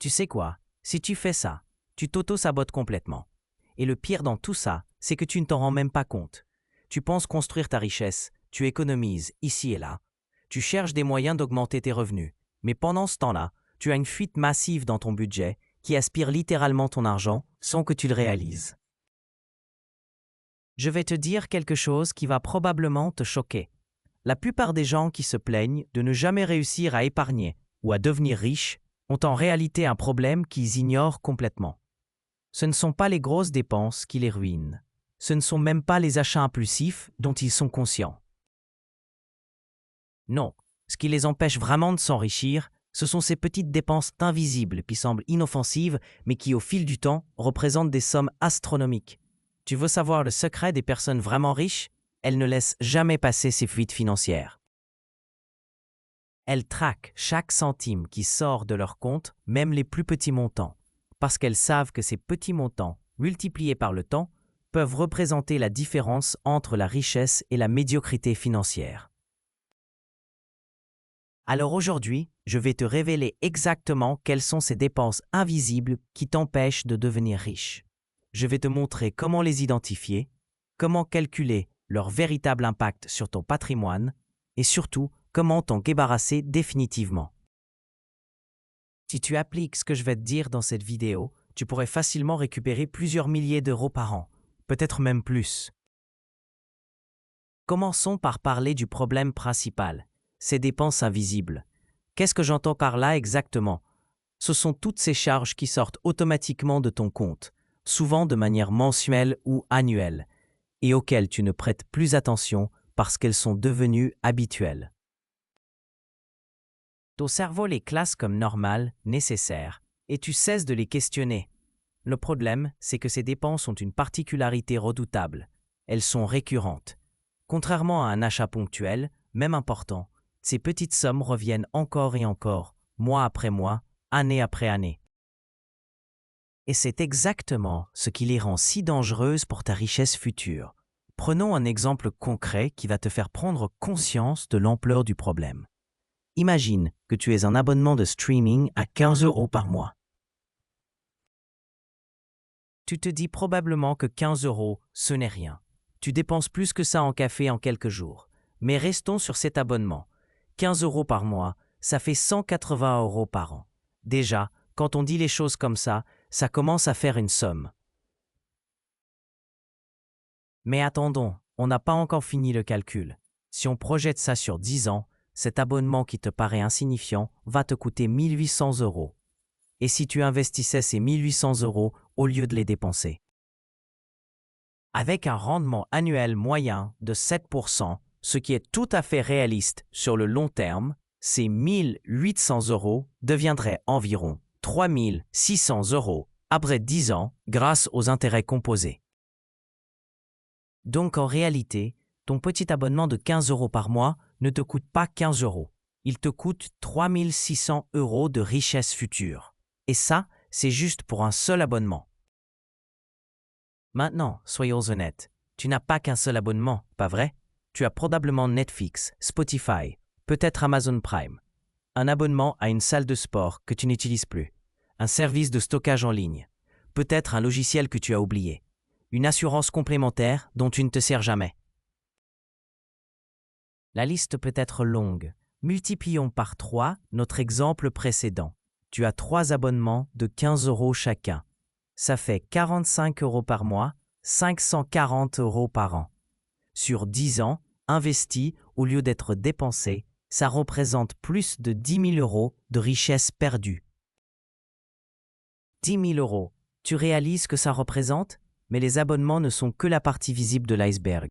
Tu sais quoi? Si tu fais ça, tu t'auto-sabotes complètement. Et le pire dans tout ça, c'est que tu ne t'en rends même pas compte. Tu penses construire ta richesse, tu économises ici et là, tu cherches des moyens d'augmenter tes revenus. Mais pendant ce temps-là, tu as une fuite massive dans ton budget qui aspire littéralement ton argent sans que tu le réalises. Je vais te dire quelque chose qui va probablement te choquer. La plupart des gens qui se plaignent de ne jamais réussir à épargner ou à devenir riches ont en réalité un problème qu'ils ignorent complètement. Ce ne sont pas les grosses dépenses qui les ruinent. Ce ne sont même pas les achats impulsifs dont ils sont conscients. Non, ce qui les empêche vraiment de s'enrichir, ce sont ces petites dépenses invisibles qui semblent inoffensives, mais qui au fil du temps représentent des sommes astronomiques. Tu veux savoir le secret des personnes vraiment riches? Elles ne laissent jamais passer ces fuites financières. Elles traquent chaque centime qui sort de leur compte, même les plus petits montants, parce qu'elles savent que ces petits montants, multipliés par le temps, peuvent représenter la différence entre la richesse et la médiocrité financière. Alors aujourd'hui, je vais te révéler exactement quelles sont ces dépenses invisibles qui t'empêchent de devenir riche. Je vais te montrer comment les identifier, comment calculer leur véritable impact sur ton patrimoine et surtout comment t'en débarrasser définitivement. Si tu appliques ce que je vais te dire dans cette vidéo, tu pourrais facilement récupérer plusieurs milliers d'euros par an, peut-être même plus. Commençons par parler du problème principal, ces dépenses invisibles. Qu'est-ce que j'entends par là exactement? Ce sont toutes ces charges qui sortent automatiquement de ton compte, souvent de manière mensuelle ou annuelle, et auxquelles tu ne prêtes plus attention parce qu'elles sont devenues habituelles. Ton cerveau les classe comme normales, nécessaires, et tu cesses de les questionner. Le problème, c'est que ces dépenses ont une particularité redoutable. Elles sont récurrentes. Contrairement à un achat ponctuel, même important, ces petites sommes reviennent encore et encore, mois après mois, année après année. Et c'est exactement ce qui les rend si dangereuses pour ta richesse future. Prenons un exemple concret qui va te faire prendre conscience de l'ampleur du problème. Imagine que tu aies un abonnement de streaming à 15 € par mois. Tu te dis probablement que 15 €, ce n'est rien. Tu dépenses plus que ça en café en quelques jours. Mais restons sur cet abonnement. 15 € par mois, ça fait 180 € par an. Déjà, quand on dit les choses comme ça commence à faire une somme. Mais attendons, on n'a pas encore fini le calcul. Si on projette ça sur 10 ans, cet abonnement qui te paraît insignifiant va te coûter 1 800 €. Et si tu investissais ces 1 800 € au lieu de les dépenser? Avec un rendement annuel moyen de 7%, ce qui est tout à fait réaliste sur le long terme, ces 1 800 € deviendraient environ 3 600 € après 10 ans grâce aux intérêts composés. Donc en réalité, ton petit abonnement de 15 € par mois ne te coûte pas 15 €. Il te coûte 3 600 € de richesse future. Et ça, c'est juste pour un seul abonnement. Maintenant, soyons honnêtes, tu n'as pas qu'un seul abonnement, pas vrai? Tu as probablement Netflix, Spotify, peut-être Amazon Prime, un abonnement à une salle de sport que tu n'utilises plus, un service de stockage en ligne, peut-être un logiciel que tu as oublié, une assurance complémentaire dont tu ne te sers jamais. La liste peut être longue. Multiplions par 3 notre exemple précédent. Tu as 3 abonnements de 15 € chacun. Ça fait 45 € par mois, 540 € par an. Sur 10 ans, investis au lieu d'être dépensés, ça représente plus de 10 000 € de richesse perdue. 10 000 €, tu réalises que ça représente? Mais les abonnements ne sont que la partie visible de l'iceberg.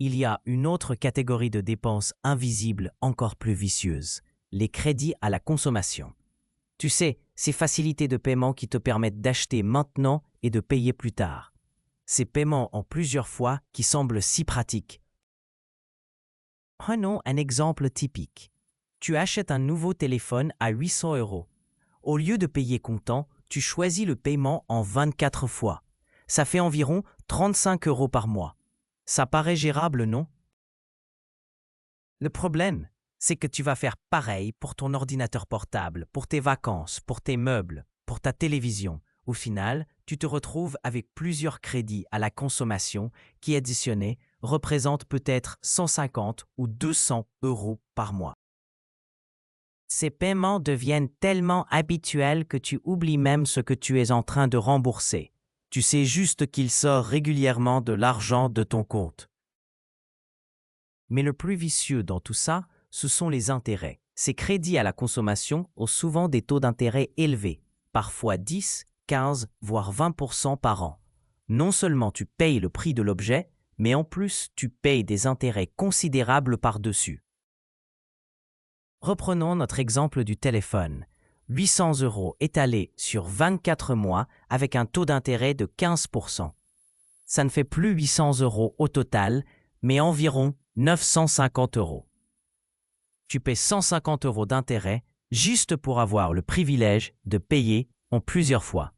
Il y a une autre catégorie de dépenses invisibles encore plus vicieuses, les crédits à la consommation. Tu sais, ces facilités de paiement qui te permettent d'acheter maintenant et de payer plus tard. Ces paiements en plusieurs fois qui semblent si pratiques. Prenons un exemple typique. Tu achètes un nouveau téléphone à 800 €. Au lieu de payer comptant, tu choisis le paiement en 24 fois. Ça fait environ 35 € par mois. Ça paraît gérable, non? Le problème, c'est que tu vas faire pareil pour ton ordinateur portable, pour tes vacances, pour tes meubles, pour ta télévision. Au final, tu te retrouves avec plusieurs crédits à la consommation qui, additionnés, représentent peut-être 150 ou 200 euros par mois. Ces paiements deviennent tellement habituels que tu oublies même ce que tu es en train de rembourser. Tu sais juste qu'il sort régulièrement de l'argent de ton compte. Mais le plus vicieux dans tout ça, ce sont les intérêts. Ces crédits à la consommation ont souvent des taux d'intérêt élevés, parfois 10, 15, voire 20% par an. Non seulement tu payes le prix de l'objet, mais en plus tu payes des intérêts considérables par-dessus. Reprenons notre exemple du téléphone. 800 euros étalés sur 24 mois avec un taux d'intérêt de 15%. Ça ne fait plus 800 euros au total, mais environ 950 euros. Tu paies 150 euros d'intérêt juste pour avoir le privilège de payer en plusieurs fois.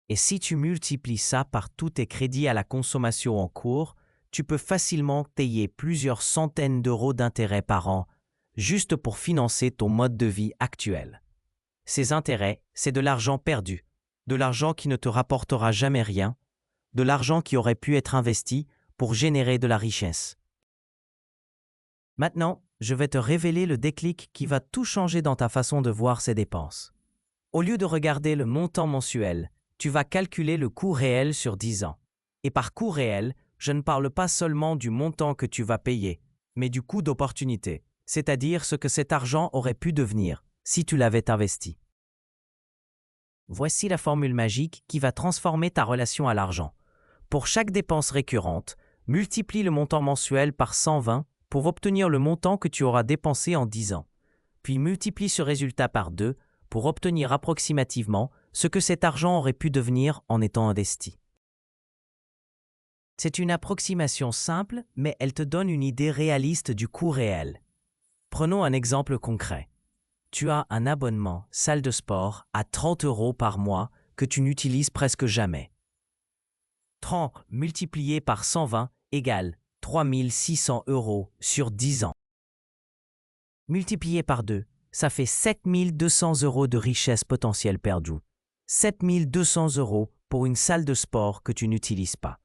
Et si tu multiplies ça par tous tes crédits à la consommation en cours, tu peux facilement payer plusieurs centaines d'euros d'intérêts par an juste pour financer ton mode de vie actuel. Ces intérêts, c'est de l'argent perdu, de l'argent qui ne te rapportera jamais rien, de l'argent qui aurait pu être investi pour générer de la richesse. Maintenant, je vais te révéler le déclic qui va tout changer dans ta façon de voir ces dépenses. Au lieu de regarder le montant mensuel, tu vas calculer le coût réel sur 10 ans. Et par coût réel, je ne parle pas seulement du montant que tu vas payer, mais du coût d'opportunité, c'est-à-dire ce que cet argent aurait pu devenir si tu l'avais investi. Voici la formule magique qui va transformer ta relation à l'argent. Pour chaque dépense récurrente, multiplie le montant mensuel par 120 pour obtenir le montant que tu auras dépensé en 10 ans. Puis multiplie ce résultat par 2 pour obtenir approximativement ce que cet argent aurait pu devenir en étant investi. C'est une approximation simple, mais elle te donne une idée réaliste du coût réel. Prenons un exemple concret. Tu as un abonnement salle de sport à 30 euros par mois que tu n'utilises presque jamais. 30 multiplié par 120 égale 3 600 euros sur 10 ans. Multiplié par 2, ça fait 7 200 euros de richesse potentielle perdue. 7 200 euros pour une salle de sport que tu n'utilises pas.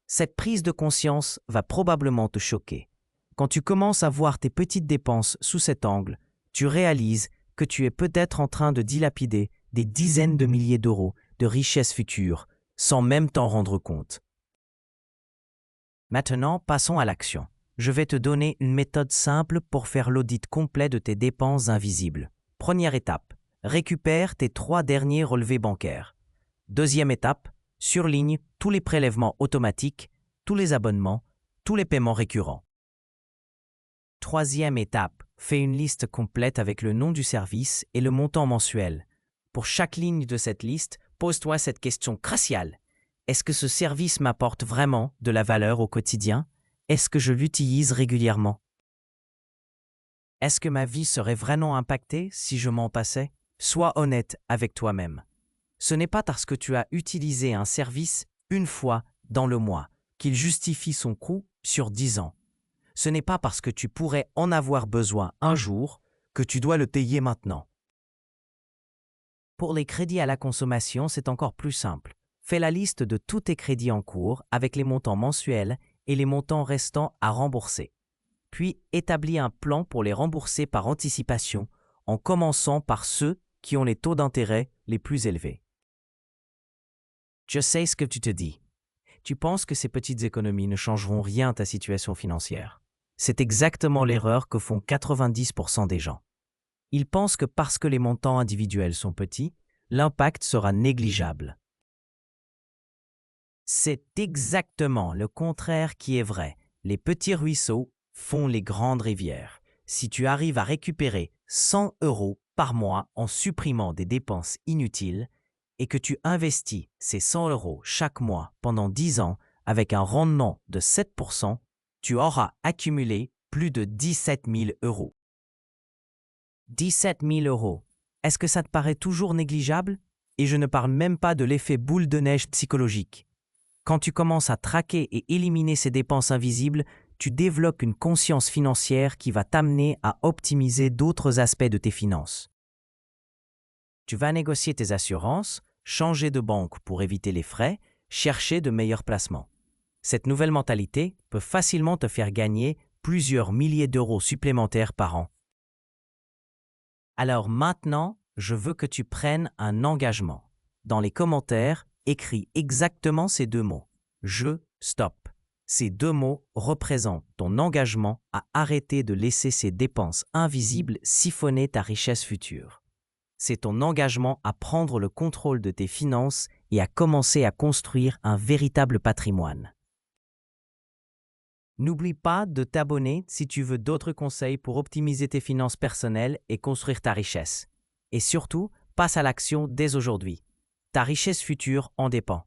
Cette prise de conscience va probablement te choquer. Quand tu commences à voir tes petites dépenses sous cet angle, tu réalises que tu es peut-être en train de dilapider des dizaines de milliers d'euros de richesses futures sans même t'en rendre compte. Maintenant, passons à l'action. Je vais te donner une méthode simple pour faire l'audit complet de tes dépenses invisibles. Première étape, récupère tes 3 derniers relevés bancaires. Deuxième étape, surligne tous les prélèvements automatiques, tous les abonnements, tous les paiements récurrents. Troisième étape, fais une liste complète avec le nom du service et le montant mensuel. Pour chaque ligne de cette liste, pose-toi cette question cruciale. Est-ce que ce service m'apporte vraiment de la valeur au quotidien? Est-ce que je l'utilise régulièrement? Est-ce que ma vie serait vraiment impactée si je m'en passais? Sois honnête avec toi-même. Ce n'est pas parce que tu as utilisé un service une fois dans le mois qu'il justifie son coût sur 10 ans. Ce n'est pas parce que tu pourrais en avoir besoin un jour que tu dois le payer maintenant. Pour les crédits à la consommation, c'est encore plus simple. Fais la liste de tous tes crédits en cours avec les montants mensuels et les montants restants à rembourser. Puis établis un plan pour les rembourser par anticipation en commençant par ceux qui ont les taux d'intérêt les plus élevés. Je sais ce que tu te dis. Tu penses que ces petites économies ne changeront rien à ta situation financière. C'est exactement l'erreur que font 90% des gens. Ils pensent que parce que les montants individuels sont petits, l'impact sera négligeable. C'est exactement le contraire qui est vrai. Les petits ruisseaux font les grandes rivières. Si tu arrives à récupérer 100 euros par mois en supprimant des dépenses inutiles et que tu investis ces 100 euros chaque mois pendant 10 ans avec un rendement de 7%, tu auras accumulé plus de 17 000 euros. 17 000 euros. Est-ce que ça te paraît toujours négligeable? Et je ne parle même pas de l'effet boule de neige psychologique. Quand tu commences à traquer et éliminer ces dépenses invisibles, tu développes une conscience financière qui va t'amener à optimiser d'autres aspects de tes finances. Tu vas négocier tes assurances, changer de banque pour éviter les frais, chercher de meilleurs placements. Cette nouvelle mentalité peut facilement te faire gagner plusieurs milliers d'euros supplémentaires par an. Alors maintenant, je veux que tu prennes un engagement. Dans les commentaires, écris exactement ces deux mots. Je stop. Ces deux mots représentent ton engagement à arrêter de laisser ces dépenses invisibles siphonner ta richesse future. C'est ton engagement à prendre le contrôle de tes finances et à commencer à construire un véritable patrimoine. N'oublie pas de t'abonner si tu veux d'autres conseils pour optimiser tes finances personnelles et construire ta richesse. Et surtout, passe à l'action dès aujourd'hui. Ta richesse future en dépend.